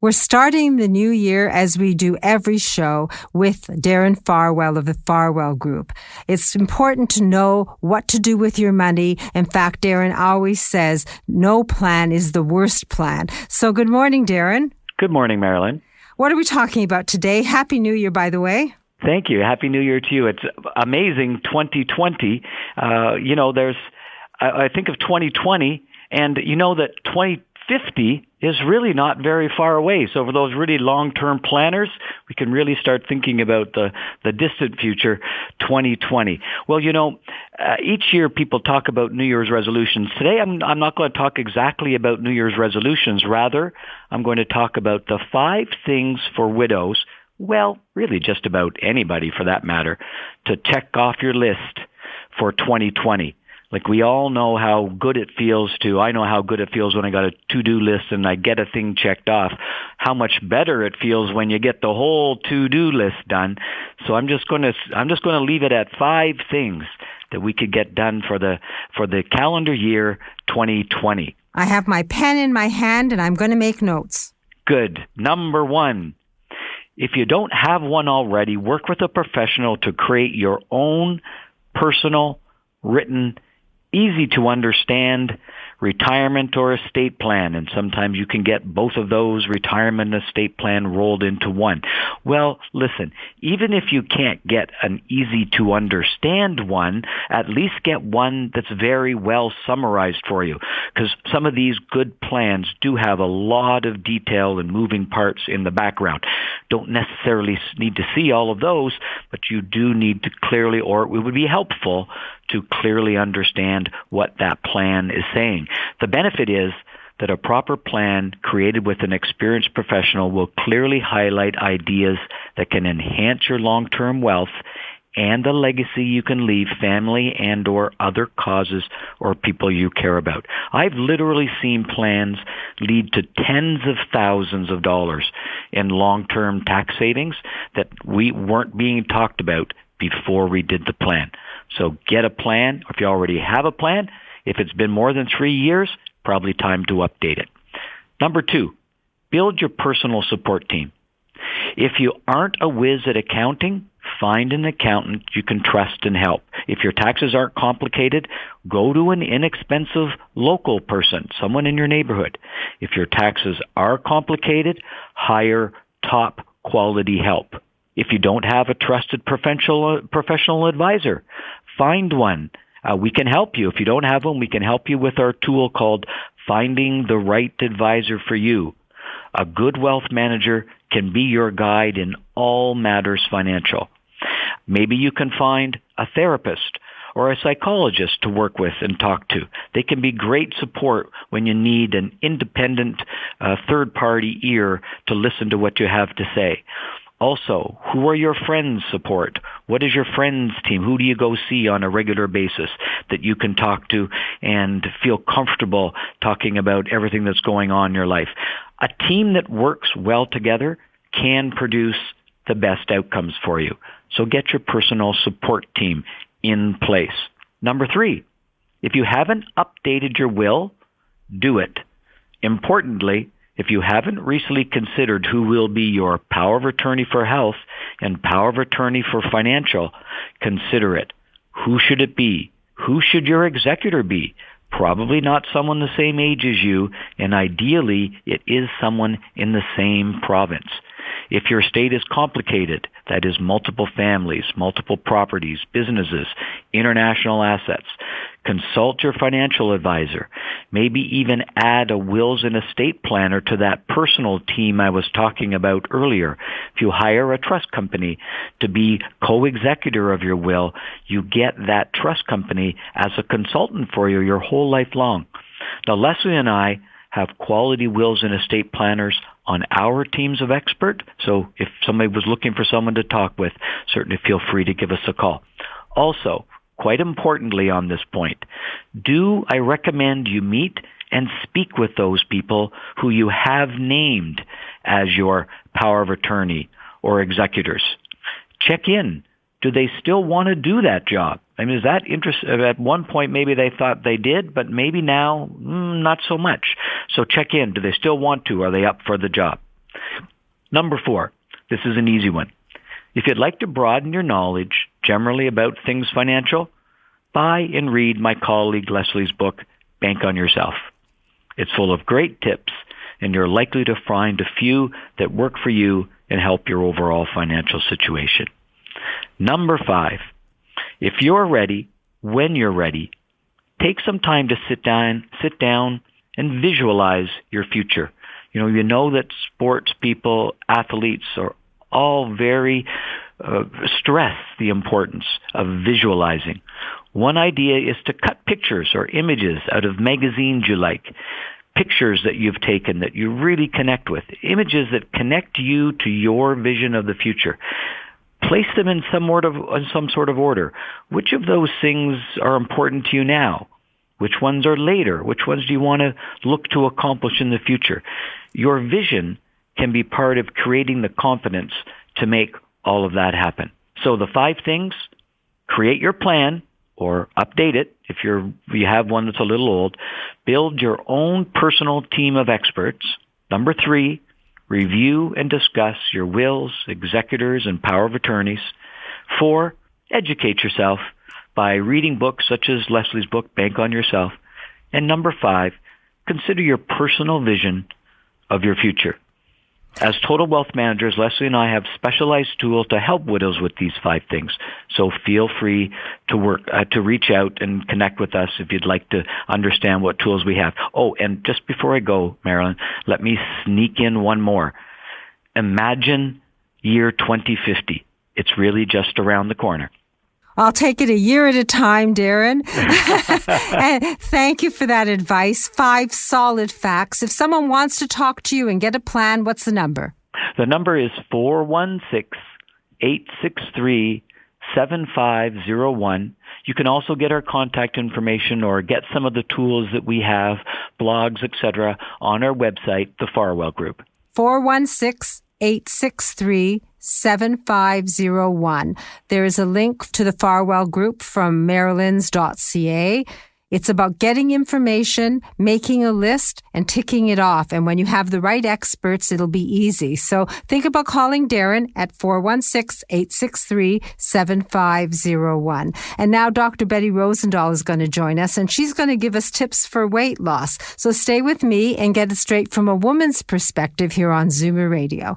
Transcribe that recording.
We're starting the new year as we do every show with Darren Farwell of the Farwell Group. It's important to know what to do with your money. In fact, Darren always says no plan is the worst plan. So good morning, Darren. Good morning, Marilyn. What are we talking about today? Happy New Year, by the way. Thank you. Happy New Year to you. It's amazing 2020. I think of 2020 and you know that 2050 is really not very far away. So for those really long-term planners, we can really start thinking about the distant future, 2020. Well, each year people talk about New Year's resolutions. Today, I'm not going to talk exactly about New Year's resolutions. Rather, I'm going to talk about the 5 things for widows, well, really just about anybody for that matter, to check off your list for 2020. Like we all know how good it feels I know how good it feels when I got a to-do list and I get a thing checked off. How much better it feels when you get the whole to-do list done. So I'm just going to leave it at 5 things that we could get done for the calendar year 2020. I have my pen in my hand and I'm going to make notes. Good. Number 1. If you don't have one already, work with a professional to create your own personal, written, easy to understand retirement or estate plan. And sometimes you can get both of those, retirement and estate plan, rolled into one. Well, listen, even if you can't get an easy to understand one, at least get one that's very well summarized for you. Because some of these good plans do have a lot of detail and moving parts in the background. Don't necessarily need to see all of those, but you do need to clearly, or it would be helpful to clearly understand what that plan is saying. The benefit is that a proper plan created with an experienced professional will clearly highlight ideas that can enhance your long-term wealth and the legacy you can leave family and or other causes or people you care about. I've literally seen plans lead to tens of thousands of dollars in long-term tax savings that we weren't being talked about before we did the plan. So get a plan. If you already have a plan, if it's been more than 3 years, probably time to update it. Number 2, build your personal support team. If you aren't a whiz at accounting, find an accountant you can trust and help. If your taxes aren't complicated, go to an inexpensive local person, someone in your neighborhood. If your taxes are complicated, hire top quality help. If you don't have a trusted professional advisor, find one. We can help you. If you don't have one, we can help you with our tool called Finding the Right Advisor for You. A good wealth manager can be your guide in all matters financial. Maybe you can find a therapist or a psychologist to work with and talk to. They can be great support when you need an independent third-party ear to listen to what you have to say. Also, who are your friends support? What is your friends team? Who do you go see on a regular basis that you can talk to and feel comfortable talking about everything that's going on in your life? A team that works well together can produce the best outcomes for you. So get your personal support team in place. Number 3, if you haven't updated your will, do it. Importantly, if you haven't recently considered who will be your power of attorney for health and power of attorney for financial, consider it. Who should it be? Who should your executor be? Probably not someone the same age as you, and ideally it is someone in the same province. If your estate is complicated, that is multiple families, multiple properties, businesses, international assets, consult your financial advisor. Maybe even add a wills and estate planner to that personal team I was talking about earlier. If you hire a trust company to be co-executor of your will, you get that trust company as a consultant for you your whole life long. Now, Leslie and I have quality wills and estate planners on our teams of expert. So if somebody was looking for someone to talk with, certainly feel free to give us a call. Also, quite importantly on this point, I recommend you meet and speak with those people who you have named as your power of attorney or executors. Check in. Do they still want to do that job? I mean, is that interest? At one point, maybe they thought they did, but maybe now, not so much. So check in. Do they still want to? Are they up for the job? Number 4, this is an easy one. If you'd like to broaden your knowledge generally about things financial, buy and read my colleague Leslie's book, Bank on Yourself. It's full of great tips, and you're likely to find a few that work for you and help your overall financial situation. Number 5, if you're ready, when you're ready, take some time to sit down and visualize your future. You know that sports people, athletes are all very stress the importance of visualizing. One idea is to cut pictures or images out of magazines you like, pictures that you've taken that you really connect with, images that connect you to your vision of the future. Place them in some sort of order. Which of those things are important to you now? Which ones are later? Which ones do you want to look to accomplish in the future? Your vision can be part of creating the confidence to make all of that happen. So the 5 things: create your plan or update it if you have one that's a little old. Build your own personal team of experts. Number 3, review and discuss your wills, executors, and power of attorneys. 4, educate yourself by reading books such as Leslie's book, Bank on Yourself. And number 5, consider your personal vision of your future. As Total Wealth Managers, Leslie and I have specialized tools to help widows with these 5 things. So feel free to reach out and connect with us if you'd like to understand what tools we have. Oh, and just before I go, Marilyn, let me sneak in one more. Imagine year 2050. It's really just around the corner. I'll take it a year at a time, Darren. And thank you for that advice. 5 solid facts. If someone wants to talk to you and get a plan, what's the number? The number is 416-863-7501. You can also get our contact information or get some of the tools that we have, blogs, etc., on our website, the Farwell Group. 416-863-7501. There is a link to the Farwell Group from marilyns.ca. It's about getting information, making a list, and ticking it off. And when you have the right experts, it'll be easy. So think about calling Darren at 416-863-7501. And now Dr. Betty Rosendahl is going to join us, and she's going to give us tips for weight loss. So stay with me and get it straight from a woman's perspective here on Zoomer Radio.